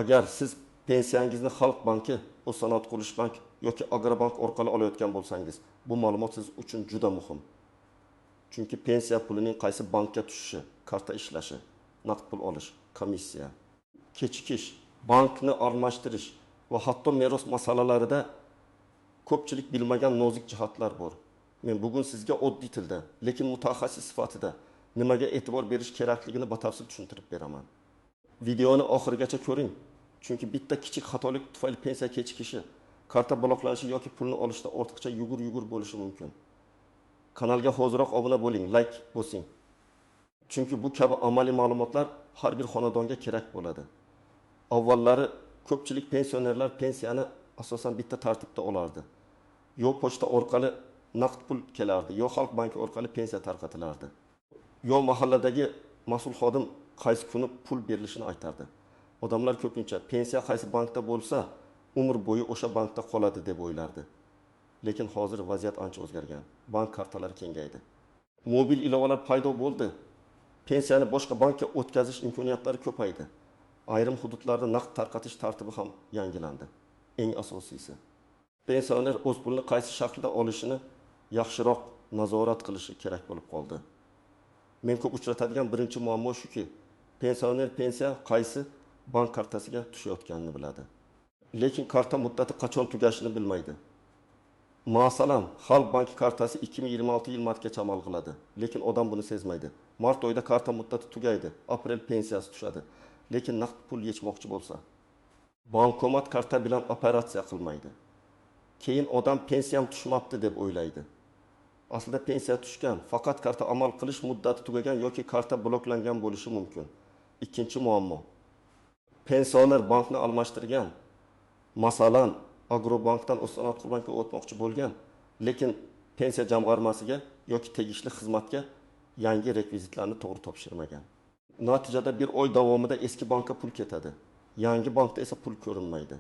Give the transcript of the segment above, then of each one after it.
Agar siz pensiyangizni Xalq banki, O'zsanoat qurilish bank yoki Agrobank orqali olayotgan bo'lsangiz, bu ma'lumot siz uchun juda muhim. Chunki pensiya pulining qaysi bankka tushishi, karta ishlashi, naqd pul olish, komissiya, kechikish, bankni almashtirish va hatto meros masalalarida ko'pchilik bilmagan nozik jihatlar bor. Men bugun sizga oddiy tilda, lekin mutaxassis sifatida nimaga e'tibor berish kerakligini batafsil tushuntirib beraman. Videoni oxirigacha ko'ring, chunki bitta kichik xatolik tufayli pensiya kechikishi, karta bloklanishi yoki pulni olishda ortiqcha yugur bo'lishi mumkin. Kanalga hoziroq obuna bo'ling, like bosing. Chunki bu kabi amaliy ma'lumotlar har bir xonadonga kerak bo'ladi. Avvallari ko'pchilik pensionerlar pensiyani asosan bitta tartibda olardi. Yo pochta orqali naqd pul kelardi, yo Xalq banki orqali pensiya tarqatilardi. Yo mahalladagi mas'ul xodim qaysi kuni pul berilishini aytardi. Odamlar ko'pincha pensiya qaysi bankda bo'lsa, umr bo'yi o'sha bankda qoladi deb o'ylardi. Lekin hozir vaziyat ancha o'zgargan. Bank kartalari kengaydi. Mobil ilovalar paydo bo'ldi. Pensiyani boshqa bankka o'tkazish imkoniyatlari ko'paydi. Ayrim hududlarda naqd tarqatish tartibi ham yangilandi. Eng asosiysi, pensioner o'z pulini qaysi shaklda olishini yaxshiroq nazorat qilishi kerak bo'lib qoldi. Men ko'p uchratadigan birinchi muammo shuki, pensioner pensiya qaysi bank kartasiga tushayotganini biladi. Lekin karta muddati qachon tugashini bilmaydi. Masalan, Xalq banki kartasi 2026 yil martgacha amal qiladi, lekin odam buni sezmaydi. Mart oyida karta muddati tugaydi, aprel pensiyasi tushadi. Lekin naqd pul yechmoqchi bo'lsa, bankomat karta bilan operatsiya qilmaydi. Keyin odam pensiyam tushmabdi deb o'ylaydi. Aslida pensiya tushgan, faqat karta amal qilish muddati tugagan yoki karta bloklangan bo'lishi mumkin. Ikkinchi muammo. Pensioner bankni almashtirgan. Masalan, Agrobankdan O'zsanoat qurilish bankiga o'tmoqchi bo'lgan, lekin pensiya jamg'armasiga yoki tegishli xizmatga yangi rekvizitlarni to'g'ri topshirmagan. Natijada bir oy davomida eski bankka pul ketadi. Yangi bankda esa pul ko'rinmaydi.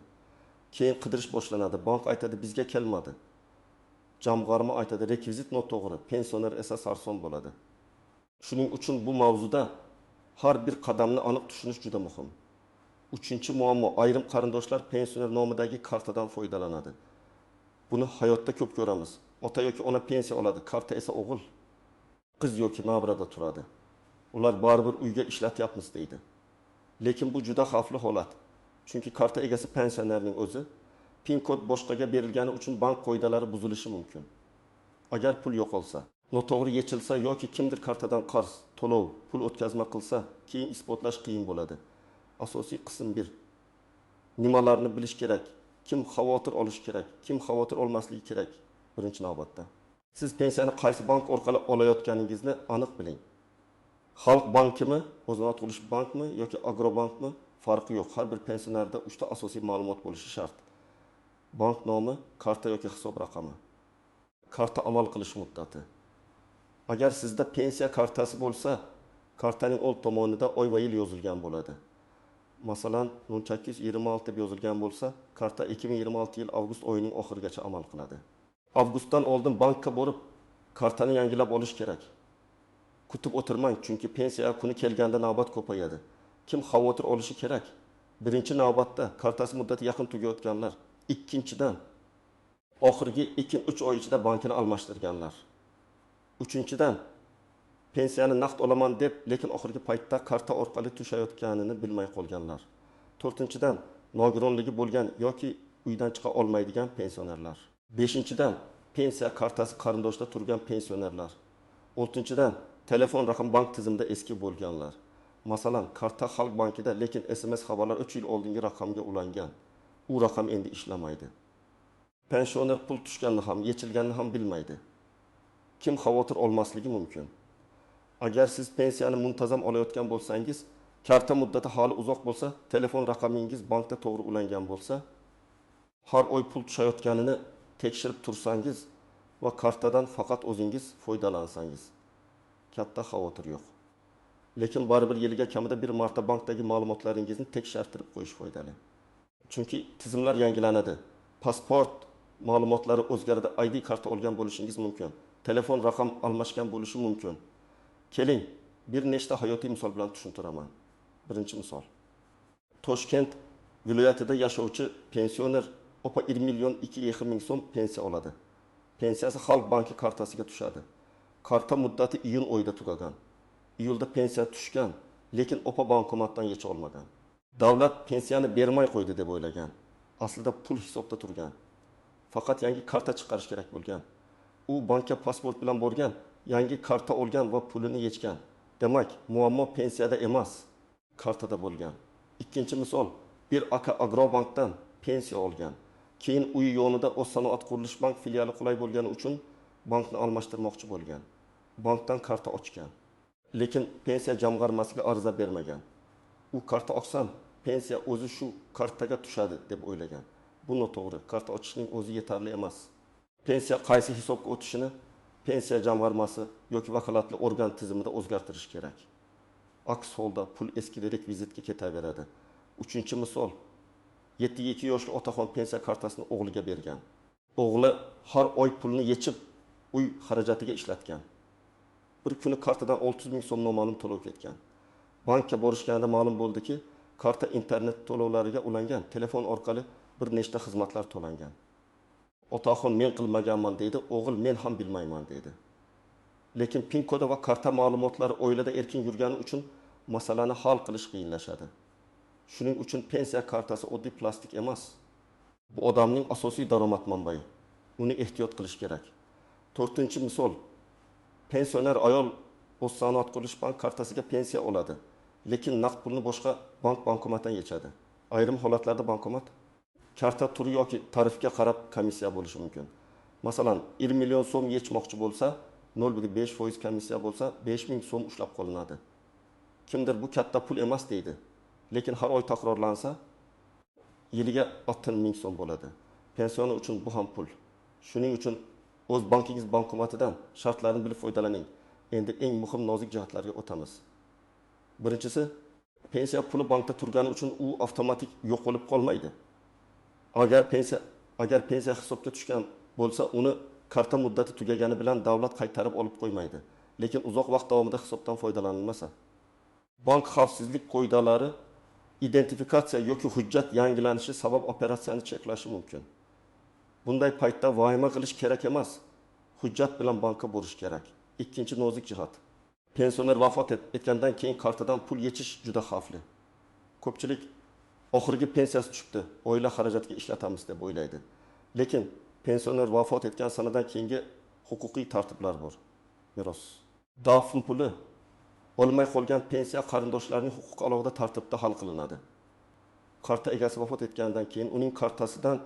Keyin qidirish boshlanadi. Bank aytadi, bizga kelmadi. Jamg'arma aytadi, rekvizit noto'g'ri, pensioner esa sarson bo'ladi. Shuning uchun bu mavzuda har bir qadamni aniq tushunish juda muhim. Uchinchi muammo, ayrim qarindoshlar pensioner nomidagi kartadan foydalanadi. Buni hayotda ko'p ko'ramiz. Ota yoki ona pensiya oladi, karta esa o'g'il, qiz yoki nabirada turadi. Ular baribir uyga ishlatyapmiz deydi. Lekin bu juda xavfli holat. Chunki karta egasi pensionerning o'zi, PIN kod boshqaga berilgani uchun bank qoidalari buzilishi mumkin. Agar pul yo'qolsa, noto'g'ri yechilsa yoki kimdir kartadan qarz, to'lov, pul o'tkazma qilsa, keyin isbotlash qiyin bo'ladi. Asosiy qism 1. Nimalarni bilish kerak? Kim xavotir olish kerak? Kim xavotir olmasligi kerak? Birinchi navbatda, siz pensiyani qaysi bank orqali olayotganingizni aniq biling. Xalq bankimi, O'zsanoat qurilish bankmi yoki Agrobankmi? Farqi yo'q. Har bir pensionerda 3 ta asosiy ma'lumot bo'lishi shart. Bank nomi, karta yoki hisob raqami, karta amal qilish muddati. Agar sizda pensiya kartasi bo'lsa, kartaning old tomonida oy va yil yozilgan bo'ladi. Masalan, 1826 deb yozilgan bo'lsa, karta 2026 yil avgust oyining oxirigacha amal qiladi. Avgustdan oldin bankka borib, kartani yangilab olish kerak. Kutib o'tirmang, chunki pensiya kuni kelganda navbat ko'payadi. Kim xavotir olishi kerak? Birinchi navbatda kartasi muddati yaqin tugayotganlar. Ikkinchidan, oxirgi 2-3 oy ichida bankini almashtirganlar. Uchinchidan, pensiyani naqd olaman deb, lekin oxirgi paytda karta orqali tushayotganini bilmay qolganlar. To'rtinchidan, nogironligi bo'lgan yoki uydan chiqa olmaydigan pensionerlar. Beshinchidan, pensiya kartasi qarindoshda turgan pensionerlar. Oltinchidan, telefon raqam bank tizimida eski bo'lganlar. Masalan, karta Xalq bankida, lekin SMS xabarlar 3 yil oldingi raqamga ulangan. U raqam endi ishlamaydi. Pensioner pul tushganini ham, yechilganini ham bilmaydi. Kim xavotir olmasligi mumkin? Agar siz pensiyani muntazam olayotgan bo'lsangiz, karta muddati hali uzoq bo'lsa, telefon raqamingiz bankda to'g'ri ulangan bo'lsa, har oy pul tushayotganini tekshirib tursangiz va kartadan faqat o'zingiz foydalansangiz, katta xavotir yo'q. Lekin baribir yiliga kamida bir marta bankdagi ma'lumotlaringizni tekshirtirib qo'yish foydali. Chunki tizimlar yangilanadi. Pasport ma'lumotlari o'zgaradi, ID karta olgan bo'lishingiz mumkin. Telefon raqam almashgan bo'lishi mumkin. Keling, bir nechta hayotiy misol bilan tushuntiraman. Birinchi misol. Toshkent viloyatida yashovchi pensioner opa 1 million 2,5 ming so'm pensiya oladi. Pensiyasi Xalq banki kartasiga tushadi. Karta muddati iyun oyida tugagan. Iyulda pensiya tushgan, lekin opa bankomatdan yecha olmagan. Davlat pensiyani bermay qo'ydi deb o'ylagan. Aslida pul hisobda turgan. Faqat yangi karta chiqarish kerak bo'lgan. U bankka pasport bilan borgan, yangi karta olgan va pulini yechgan. Demak, muammo pensiyada emas, kartada bo'lgan. Ikkinchi misol, bir aka Agrobankdan pensiya olgan. Keyin uy yonida O'zsanoat qurilish bank filiali qulay bo'lgani uchun bankni almashtirmoqchi bo'lgan. Bankdan karta ochgan. Lekin pensiya jamg'armasiga ariza bermagan. U karta ochsam, pensiya o'zi shu kartaga tushadi deb o'ylagan. Bu noto'g'ri. Karta ochishning o'zi yetarli emas. Pensiya qaysi hisobga o'tishini pensiya jamg'armasi yoki vakolatli organ tizimida o'zgartirish kerak. Aks holda pul eski rekvizitga ketaveradi. Uchinchi misol, 7-2 yoshli otaxon pensiya kartasini o'g'liga bergan. O'g'li har oy pulni yechib uy xarajatiga ishlatgan. Bir kuni kartadan 600 ming so'm noma'lum to'lov ketgan. Bankka borishganda ma'lum bo'ldiki, karta internet to'lovlariga ulangan, telefon orqali bir nechta xizmatlar to'langan. Otaxon men qilmaganman deydi, o'g'il men ham bilmayman deydi. Lekin PIN kodi va karta ma'lumotlari oilada erkin yurgani uchun masalani hal qilish qiyinlashadi. Shuning uchun pensiya kartasi oddiy plastik emas. Bu odamning asosiy daromad manbai. Uni ehtiyot qilish kerak. 4-misol, pensioner ayol O'zsanoat qurilish bank kartasiga pensiya oladi, lekin naqd pulni boshqa bankomatdan yechadi. Ayrim holatlarda bankomat karta turi yoki tarifga qarab komissiya bo'lishi mumkin. Masalan, 1 million so'm yechmoqchi bo'lsa, 0,5% komissiya bo'lsa, 5 ming so'm ushlab qolinadi. Kimdir bu katta pul emas deydi, lekin har oy takrorlansa, yiliga 60 ming so'm bo'ladi. Pensioner uchun bu ham pul. Shuning uchun o'z bankingiz bankomatidan shartlarini bilib foydalaning. Endi eng muhim nozik jihatlarga o'tamiz. Birinchisi, pensiya puli bankda turgani uchun u avtomatik yo'q bo'lib qolmaydi. Agar pensiya hisobga tushgan bo'lsa, uni karta muddati tugagani bilan davlat qaytarib olib qo'ymaydi. Lekin uzoq vaqt davomida hisobdan foydalanilmasa, bank xavfsizlik qoidalari identifikatsiya yoki hujjat yangilanishi sabab operatsiyani cheklashi mumkin. Bunday paytda vahima qilish kerak emas. Hujjat bilan bankka borish kerak. Ikkinchi nozik jihat. Pensioner vafot etgandan keyin kartadan pul yechish juda xavfli. Ko'pchilik oxirgi pensiyasi tushibdi, oila xarajatiga ishlatamiz deb o'ylaydi. Lekin pensioner vafot etgan sanadan keyingi huquqiy tartiblar bor. Miros. Dafn puli olmay qolgan pensiya qarindoshlarining huquqi alohida tartibda hal qilinadi. Karta egasi vafot etgandan keyin uning kartasidan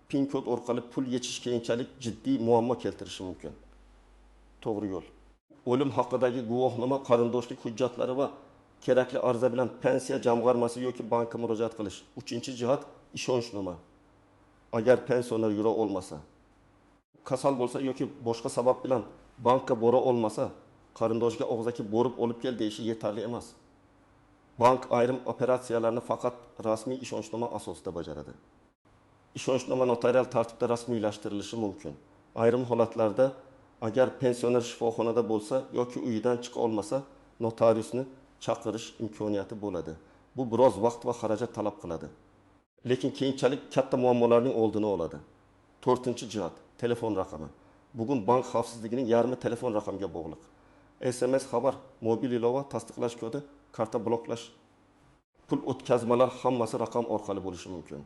PIN kod orqali pul yechish keyinchalik jiddiy muammo keltirishi mumkin. To'g'ri yo'l. O'lim haqidagi guvohnoma, qarindoshlik hujjatlari va kerakli ariza bilan pensiya jamg'armasi yoki bankka murojaat qilish. 3-jihat ishonchnoma. Agar pensioner yura olmasa, kasal bo'lsa yoki boshqa sabab bilan bankka bora olmasa, qarindoshga og'zaki borib olib kel deyishi yetarli emas. Bank ayrim operatsiyalarni faqat rasmiy ishonchnoma asosida bajaradi. Ishonchnoma notarial tartibda rasmiylashtirilishi mumkin. Ayrim holatlarda agar pensioner shifoxonada bo'lsa yoki uyidan chiqa olmasa, notariusni chaqirish imkoniyati bo'ladi. Bu biroz vaqt va xarajat talab qiladi. Lekin keyinchalik katta muammolarning oldini oladi. 4-jihat, telefon raqami. Bugun bank xavfsizligining yarmi telefon raqamiga bog'liq. SMS xabar, mobil ilova, tasdiqlash kodi, karta bloklash, pul o'tkazmalar hammasi raqam orqali bo'lishi mumkin.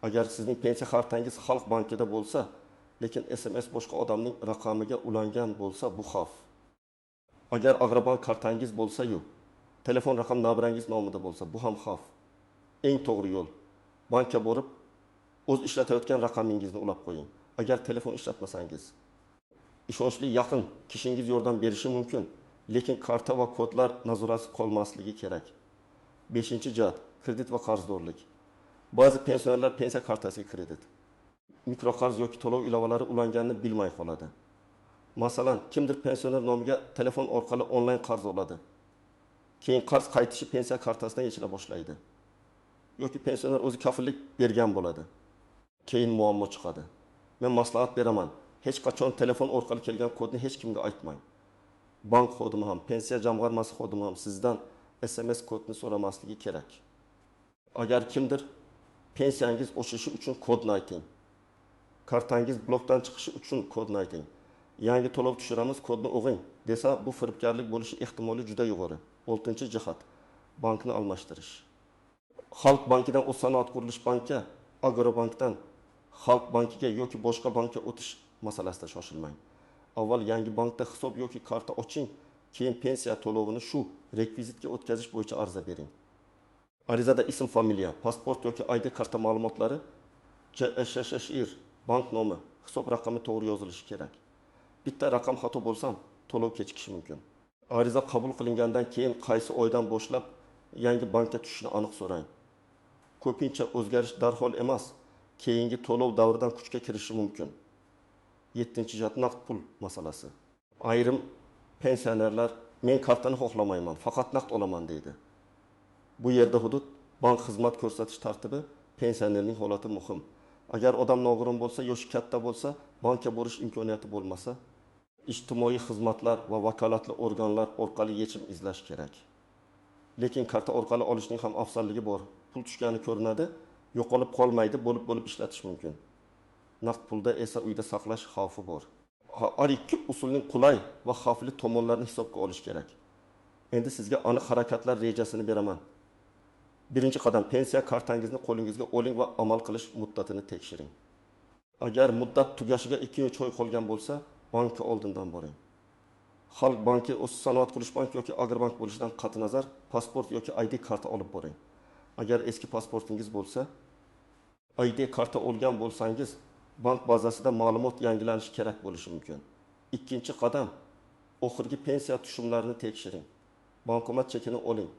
Agar sizning pensiya kartangiz Xalq bankida bo'lsa, lekin SMS boshqa odamning raqamiga ulangan bo'lsa, bu xavf. Agar Agrobank kartangiz bo'lsa-yu, telefon raqam nabirangiz nomida bo'lsa, bu ham xavf. Eng to'g'ri yo'l, bankka borib, o'z ishlatayotgan raqamingizni ulab qo'ying. Agar telefon ishlatmasangiz, ishonchli yaqin kishingiz yordam berishi mumkin, lekin karta va kodlar nazorati qolmasligi kerak. 5-jihat, kredit va qarzdorlik. Ba'zi pensionerlar pensiya kartasiga kredit, mikroqarz yoki to'lov ilovalari ulanganini bilmay qoladi. Masalan, kimdir pensioner nomiga telefon orqali onlayn qarz oladi. Keyin qarz qaytishi pensiya kartasidan yechila boshlaydi. Yoki pensioner o'zi kafillik bergan bo'ladi. Keyin muammo chiqadi. Men maslahat beraman. Hech qachon telefon orqali kelgan kodni hech kimga aytmang. Bank xodimi ham, pensiya jamg'armasi xodimi ham sizdan SMS kodni so'ramasligi kerak. Agar kimdir Pensiyangiz oshishi uchun kodni ayting. Kartangiz blokdan chiqishi uchun kodni ayting. Yangi to'lov tushiramiz, kodni o'g'ing desa, bu firibgarlik bo'lishi ehtimoli juda yuqori. 6-jihat bankni almashtirish. Xalq bankidan o'z sanoat qurilish bankiga, Agrobankdan Xalq bankiga yoki boshqa bankka o'tish masalasida shoshilmang. Avval yangi bankda hisob yoki karta oching, keyin pensiya to'lovini shu rekvizitga o'tkazish bo'yicha ariza bering. Arizada ism, familiya, pasport yoki ID karta ma'lumotlari, JSHSIR, bank nomi, hisob raqami to'g'ri yozilishi kerak. Bitta raqam xato bo'lsa, to'lov kechikishi mumkin. Ariza qabul qilingandan keyin qaysi oydan boshlab yangi bankka tushishini aniq so'rang. Ko'pincha o'zgarish darhol emas, keyingi to'lov davridan kuchga kirishi mumkin. 7-jihat naqd pul masalasi. Ayrim pensionerlar men kartani xohlamayman, faqat naqd olaman deydi. Bu yerda hudud bank xizmat ko'rsatish tartibi, pensionerning holati muhim. Agar odam nogiron bo'lsa, yoshi katta bo'lsa, bankka borish imkoniyati bo'lmasa, ijtimoiy xizmatlar va vakolatli organlar orqali yechim izlash kerak. Lekin karta orqali olishning ham afzalligi bor. Pul tushgani ko'rinadi, yo'qolib qolmaydi, bo'lib ishlatish mumkin. Naqd pulda esa uyda saqlash xavfi bor. Har ikki usulning qulay va xavfli tomonlarini hisobga olish kerak. Endi sizga aniq harakatlar rejasini beraman. Birinchi qadam, pensiya kartangizni qo'lingizga oling va amal qilish muddatini tekshiring. Agar muddat tugashiga 2-3 oy qolgan bo'lsa, bankka oldindan boring. Xalq banki, o'z sanoat qurilish banki yoki Agrobank bo'lishidan qat'i nazar, pasport yoki ID karta olib boring. Agar eski pasportingiz bo'lsa, ID karta olgan bo'lsangiz, bank bazasida ma'lumot yangilanishi kerak bo'lishi mumkin. Ikkinchi qadam, oxirgi pensiya tushumlarini tekshiring. Bankomat chekini oling.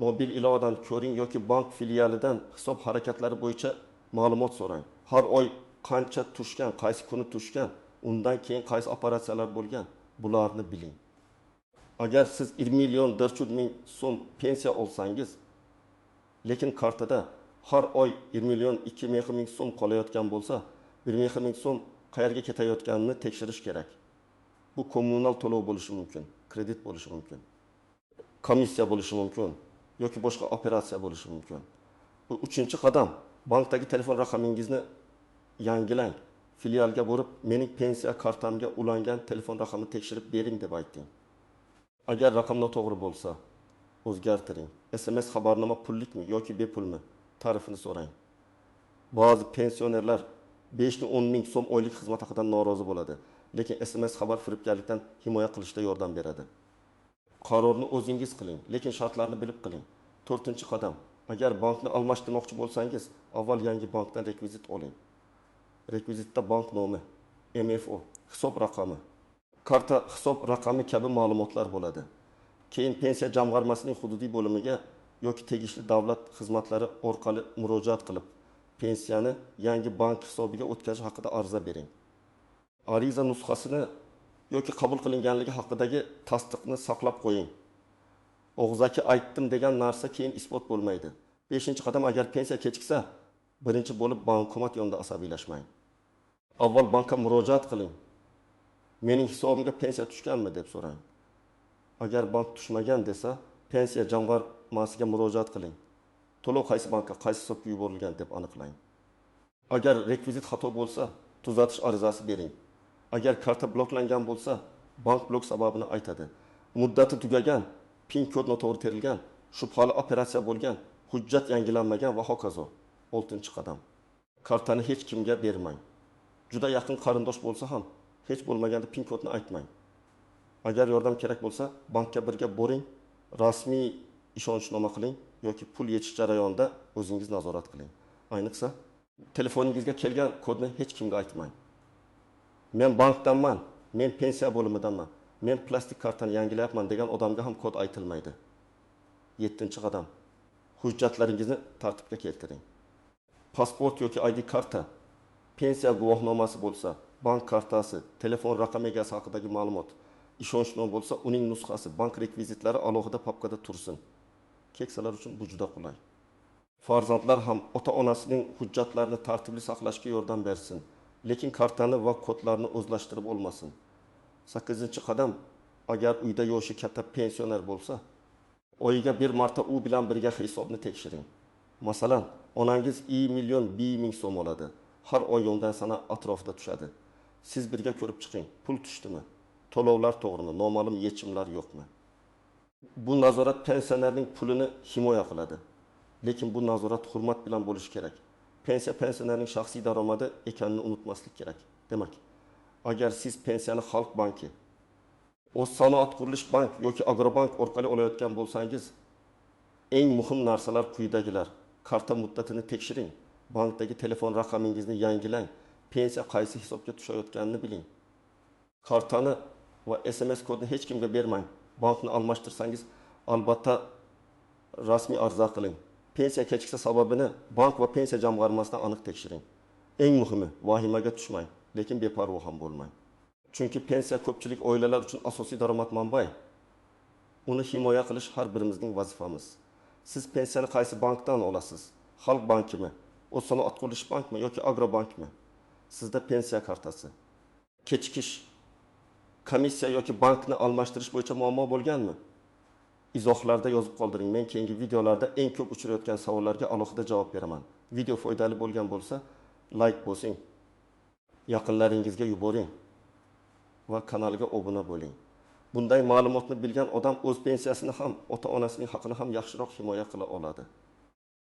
Mobil ilovadan ko'ring yoki bank filialidan hisob harakatlari bo'yicha ma'lumot so'rang. Har oy qancha tushgan, qaysi kuni tushgan, undan keyin qaysi operatsiyalar bo'lgan, bularni biling. Agar siz 20 million 400 ming so'm pensiya olsangiz, lekin kartada har oy 20 million 2 ming so'm qolayotgan bo'lsa, 1 ming so'm qayerga ketayotganini tekshirish kerak. Bu kommunal to'lov bo'lishi mumkin, kredit bo'lishi mumkin, komissiya bo'lishi mumkin yoki boshqa operatsiya bo'lishi mumkin. Bu 3-qadam, bankdagi telefon raqamingizni yangilang. Filialga borib, mening pensiya kartamga ulangan telefon raqamini tekshirib bering deb ayting. Agar raqam noto'g'ri bo'lsa, o'zgartiring. SMS xabarnoma pullikmi yoki bepulmi? Tarifini so'rang. Ba'zi pensionerlar 5-10 ming so'm oylik xizmat haqidan norozi bo'ladi, lekin SMS xabar firibgarlikdan himoya qilishda yordam beradi. Qarorni o'zingiz qiling, lekin shartlarni bilib qiling. 4-qadam, agar bankni almashtirmoqchi bo'lsangiz, avval yangi bankdan rekvizit oling. Rekvizitda bank nomi, MFO, hisob raqami, karta hisob raqami kabi ma'lumotlar bo'ladi. Keyin pensiya jamg'armasining hududiy bo'limiga yoki tegishli davlat xizmatlari orqali murojaat qilib, pensiyani yangi bank hisobiga o'tkazish haqida ariza bering. Ariza nusxasini yoki qabul qilinganligi haqidagi tasdiqni saqlab qo'ying. Og'zaki aytdim degan narsa keyin isbot bo'lmaydi. 5-qadam, agar pensiya kechiksa, birinchi bo'lib bankomat yonida asabiylashmang. Avval bankka murojaat qiling. Mening hisobimga pensiya tushganmi deb so'rang. Agar bank tushmagan desa, pensiya jamg'armasiga murojaat qiling. To'lov qaysi bankka, qaysi hisobga yuborilgan deb aniqlang. Agar rekvizit xato bo'lsa, tuzatish arizasi bering. Agar karta bloklangan bo'lsa, bank blok sababini aytadi. Muddati tugagan, PIN kod noto'g'ri terilgan, shubhali operatsiya bo'lgan, hujjat yangilanmagan va hokazo. 6-qadam. Kartani hech kimga bermang. Juda yaqin qarindosh bo'lsa ham, hech bo'lmaganda PIN kodni aytmang. Agar yordam kerak bo'lsa, bankka birga boring, rasmiy ishonchnoma qiling yoki pul yechish jarayonida o'zingiz nazorat qiling. Ayniqsa, telefoningizga kelgan kodni hech kimga aytmang. Men bankdanman, men pensiya bo'limidanman, men plastik kartani yangilayapman degan odamga ham kod aytilmaydi. 7-qadam. Hujjatlaringizni tartibga keltiring. Pasport yoki ID karta, pensiya guvohnomasi bo'lsa, bank kartasi, telefon raqam egasi haqidagi ma'lumot, ishonchnoma bo'lsa, uning nusxasi, bank rekvizitlari alohida papkada tursin. Keksalar uchun bu juda qulay. Farzandlar ham ota-onasining hujjatlarini tartibli saqlashga yordam bersin, lekin kartani va kodlarni o'zlashtirib olmasin. 8-qadam, agar uyda yoshi katta pensioner bo'lsa, oyiga bir marta u bilan birga hisobni tekshiring. Masalan, onangiz i million b ming so'm oladi. Har oy undan sana atrofida tushadi. Siz birga ko'rib chiqing, pul tushdimi? To'lovlar to'g'rimi? Noma'lum yechimlar yo'qmi? Bu nazorat pensionerning pulini himoya qiladi. Lekin bu nazorat hurmat bilan bo'lishi kerak. Pensionerning shaxsiy daromadi ekanini unutmaslik kerak. Demak, agar siz pensiyani Xalq banki, O'zsanoat qurilish bank yoki Agrobank orqali olayotgan bo'lsangiz, eng muhim narsalar quyidagilar. Karta muddatini tekshiring. Bankdagi telefon raqamingizni yangilang. Pensiya qaysi hisobga tushayotganini biling. Kartani va SMS kodni hech kimga bermang. Bankni almashtirsangiz, albatta rasmiy arza qiling. Pensiya kechiksa sababini bank va pensiya jamg'armasidan aniq tekshiring. Eng muhimi, vahimaga tushmang, lekin beparvo ham bo'lmang. Chunki pensiya ko'pchilik oilalar uchun asosiy daromad manbai. Uni himoya qilish har birimizning vazifamiz. Siz pensiyani qaysi bankdan olasiz? Xalq bankimi, O'zsanoat qurilish bankmi yoki Agrobankmi? Sizda pensiya kartasi. Kechikish, komissiya yoki bankni almashtirish bo'yicha muammo bo'lganmi? Izohlarda yozib qoldiring. Men keyingi videolarda eng ko'p uchrayotgan savollarga alohida javob beraman. Video foydali bo'lgan bo'lsa, like bosing. Yaqinlaringizga yuboring va kanalga obuna bo'ling. Bunday ma'lumotni bilgan odam o'z pensiyasini ham, ota-onasining haqini ham yaxshiroq himoya qila oladi.